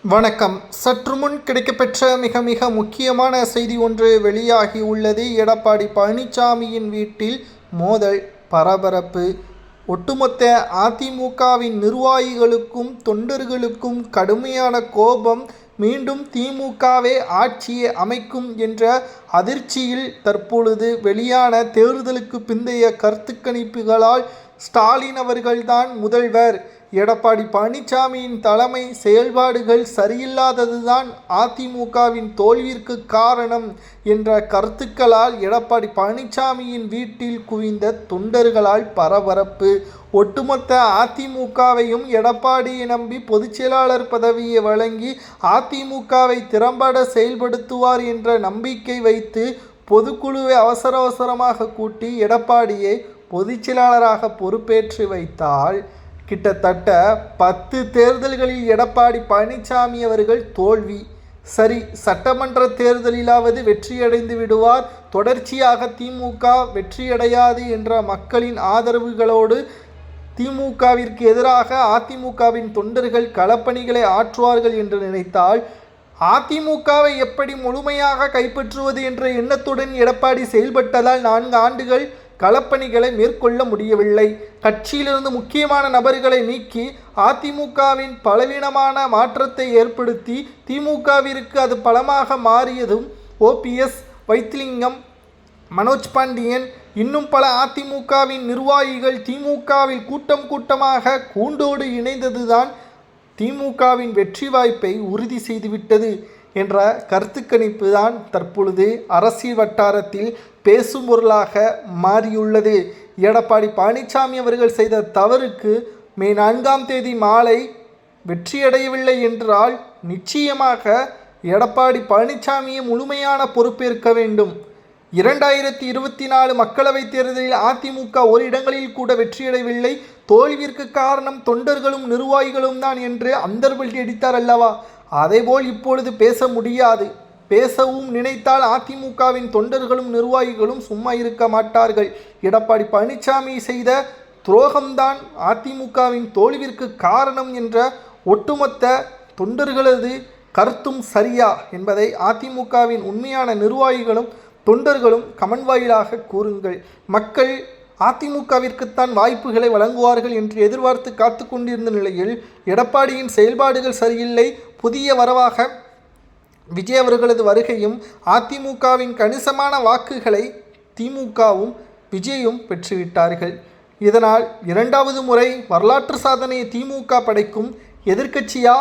வணக்கம். சற்று முன் கிடைக்கப்பெற்ற மிக முக்கியமான செய்தி ஒன்று வெளியாகி உள்ளது. எடப்பாடி பழனிசாமியின் வீட்டில் மோதல், பரபரப்பு. ஒட்டுமொத்த அதிமுகவின் நிர்வாகிகளுக்கும் தொண்டர்களுக்கும் கடுமையான கோபம். மீண்டும் திமுகவே ஆட்சியை அமைக்கும் என்ற அதிர்ச்சியில் தற்பொழுது வெளியான தேர்தலுக்கு பிந்தைய கருத்து கணிப்புகளால் ஸ்டாலின் அவர்கள்தான் முதல்வர், எடப்பாடி பழனிசாமியின் தலைமை செயல்பாடுகள் சரியில்லாததுதான் அதிமுகவின் தோல்விற்கு காரணம் என்ற கருத்துக்களால் எடப்பாடி பழனிசாமியின் வீட்டில் குவிந்த தொண்டர்களால் பரபரப்பு. ஒட்டுமொத்த அதிமுகவையும் எடப்பாடியை நம்பி பொதுச்செயலாளர் பதவியை வழங்கி அதிமுகவை திறம்பட செயல்படுத்துவார் என்ற நம்பிக்கை வைத்து பொதுக்குழுவை அவசரமாக கூட்டி எடப்பாடியை பொதுச்செயலாளராக பொறுப்பேற்று வைத்தால் கிட்டத்தட்ட 10 தேர்தல்களில் எடப்பாடி பழனிசாமி அவர்கள் தோல்வி. சரி, சட்டமன்ற தேர்தலிலாவது வெற்றியடைந்து விடுவார், தொடர்ச்சியாக திமுக வெற்றியடையாது என்ற மக்களின் ஆதரவுகளோடு திமுகவிற்கு எதிராக அதிமுகவின் தொண்டர்கள் களப்பணிகளை ஆற்றுவார்கள் என்று நினைத்தால், அதிமுகவை எப்படி முழுமையாக கைப்பற்றுவது என்ற எண்ணத்துடன் எடப்பாடி செயல்பட்டதால் 4 ஆண்டுகள் களப்பணிகளை மேற்கொள்ள முடியவில்லை. கட்சியிலிருந்து முக்கியமான நபர்களை நீக்கி அதிமுகவின் பலவீனமான மாற்றத்தை ஏற்படுத்தி திமுகவிற்கு அது பலமாக மாறியதும் ஓபிஎஸ், வைத்திலிங்கம், மனோஜ் பாண்டியன் இன்னும் பல அதிமுகவின் நிர்வாகிகள் திமுகவில் கூட்டமாக கூண்டோடு இணைந்ததுதான் திமுகவின் வெற்றி வாய்ப்பை உறுதி செய்துவிட்டது என்ற கருத்து கணிப்பு தான் தற்பொழுது அரசியல் வட்டாரத்தில் பேசும் பொருளாக மாறியுள்ளது. எடப்பாடி பழனிசாமி அவர்கள் செய்த தவறுக்கு மே 4 மாலை வெற்றியடையவில்லை என்றால் நிச்சயமாக எடப்பாடி பழனிசாமியை முழுமையான பொறுப்பேற்க வேண்டும். 2024 மக்களவைத் தேர்தலில் அதிமுக ஒரு இடங்களில் கூட வெற்றியடையவில்லை, தோல்விற்கு காரணம் தொண்டர்களும் நிர்வாகிகளும் தான் என்று அந்தர்பல்டி அடித்தார் அல்லவா? அதேபோல் இப்பொழுது பேச முடியாது. பேசவும் நினைத்தால் அதிமுகவின் தொண்டர்களும் நிர்வாகிகளும் சும்மா இருக்க மாட்டார்கள். எடப்பாடி பழனிசாமி செய்த துரோகம்தான் அதிமுகவின் தோல்விற்கு காரணம் என்ற ஒட்டுமொத்த தொண்டர்களது கருத்தும் சரியா என்பதை அதிமுகவின் உண்மையான நிர்வாகிகளும் தொண்டர்களும் கமெண்ட் வாயிலாக கூறுங்கள். மக்கள் அதிமுகவிற்குத்தான் வாய்ப்புகளை வழங்குவார்கள் என்று எதிர்பார்த்து காத்து கொண்டிருந்த நிலையில் எடப்பாடியின் செயல்பாடுகள் சரியில்லை. புதிய வரவாக விஜய் அவர்களது வருகையும் அதிமுகவின் கணிசமான வாக்குகளை திமுகவும் விஜயும் பெற்றுவிட்டார்கள். இதனால் 2வது முறை வரலாற்று சாதனையை திமுக படைக்கும் எதிர்க்கட்சியா